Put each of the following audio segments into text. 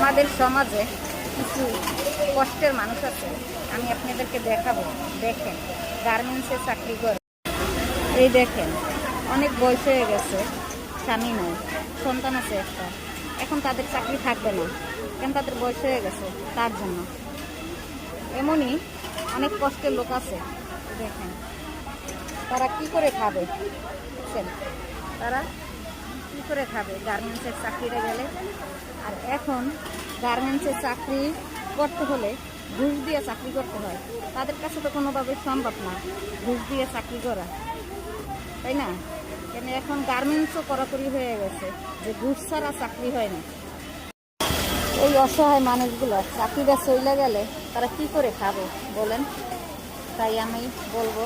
আমাদের সমাজে কিছু কষ্টের মানুষ আছে, আমি আপনাদেরকে দেখাবো। দেখেন, গার্মেন্টসে চাকরি করে, এই দেখেন অনেক বয়স হয়ে গেছে, স্বামী নাই, সন্তান আছে একটা, এখন তাদের চাকরি থাকবে না, কেন? তাদের বয়স হয়ে গেছে, তার জন্য। এমনই অনেক কষ্টের লোক আছে, দেখেন তারা কি করে খাবে, বুঝছেন? তারা কি করে খাবে গার্মেন্টসের চাকরিটা গেলে? আর এখন গার্মেন্টসের চাকরি করতে হলে ঘুষ দিয়ে চাকরি করতে হয়। তাদের কাছে তো কোনোভাবে সম্ভব না ঘুষ দিয়ে চাকরি করা, তাই না? কেন এখন গার্মেন্টসও কড়াকড়ি হয়ে গেছে যে ঘুষ ছাড়া চাকরি হয় না। এই অসহায় মানুষগুলো চাকরিটা চলে গেলে তারা কি করে খাবে বলেন? তাই আমি বলবো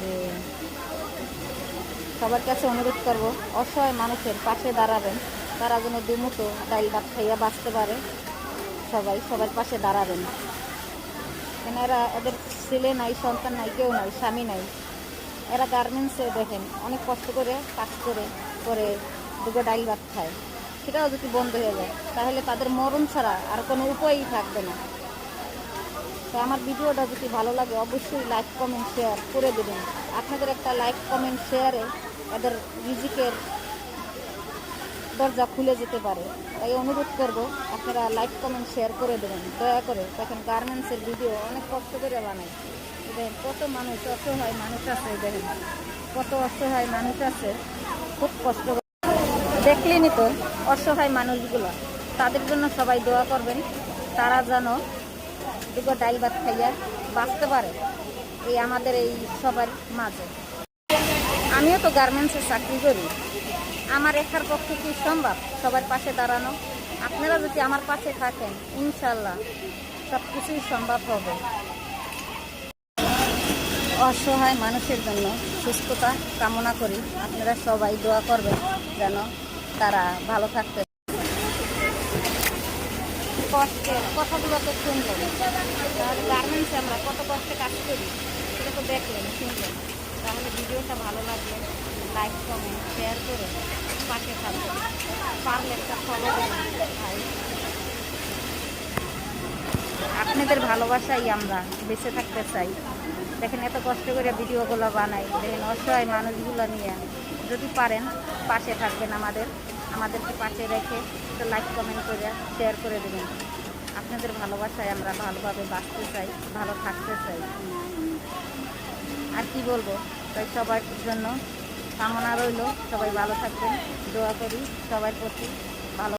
যে সবার কাছে অনুরোধ করব, অসহায় মানুষের পাশে দাঁড়াবেন, তারা যেন দুমুঠো ডাল ভাত খাইয়া বাঁচতে পারে। সবার পাশে দাঁড়াবেন, কেন এরা, এদের ছেলে নাই, সন্তান নাই, কেউ নাই, স্বামী নাই। এরা গার্মেন্টসে দেখেন অনেক কষ্ট করে কাজ করে করে দুটো ডাল ভাত খায়। সেটাও যদি বন্ধ হয়ে যায় তাহলে তাদের মরণ ছাড়া আর কোনো উপায়ই থাকবে না। তো আমার ভিডিওটা যদি ভালো লাগে অবশ্যই লাইক কমেন্ট শেয়ার করে দেবেন। আপনাদের একটা লাইক কমেন্ট শেয়ারে এদের রিজিকের দরজা খুলে যেতে পারে। তাই অনুরোধ করব আপনারা লাইক কমেন্ট শেয়ার করে দেবেন দয়া করে। দেখেন গার্মেন্টসের ভিডিও অনেক কষ্ট করে বানায়। দেখেন কত মানুষ, অসহায় মানুষ আছে, দেখেন কত অসহায় মানুষ আছে, খুব কষ্ট করে। দেখলেনি তো অসহায় মানুষগুলো, তাদের জন্য সবাই দোয়া করবেন, তারা যেন দুটো ডাল ভাত খাইয়া বাঁচতে পারে এই আমাদের এই সবার মাঝে। আমিও তো গার্মেন্টসে চাকরি করি, আমার একার পক্ষে কি সম্ভব সবার পাশে দাঁড়ানো? আপনারা যদি আমার পাশে থাকেন ইনশাল্লাহ সব কিছুই সম্ভব হবে। অসহায় মানুষের জন্য সুস্থতা কামনা করি, আপনারা সবাই দোয়া করবেন যেন তারা ভালো থাকতে। কষ্টের কথাগুলো তো শুনলেন, তাহলে গার্মেন্টসে আমরা কত কষ্টে কাজ করি সেটা তো দেখলেন, শুনলেন। তাহলে ভিডিওটা ভালো লাগলে লাইক কমেন্ট শেয়ার করে পাশে থাকবেন, পারলে একটা ফলো করবেন ভাই। আপনাদের ভালোবাসাই আমরা বেঁচে থাকতে চাই। দেখেন এত কষ্ট করে ভিডিওগুলো বানাই, দেখেন অসহায় মানুষগুলো নিয়ে। যদি পারেন পাশে থাকবেন, আমাদেরকে পাশে রেখে একটু লাইক কমেন্ট করে শেয়ার করে দেবেন। আপনাদের ভালোবাসায় আমরা ভালোভাবে বাঁচতে চাই, ভালো থাকতে চাই। আর কি বলবো, তাই সবার জন্য কামনা রইল, সবাই ভালো থাকবেন, দোয়া করি সবার প্রতি।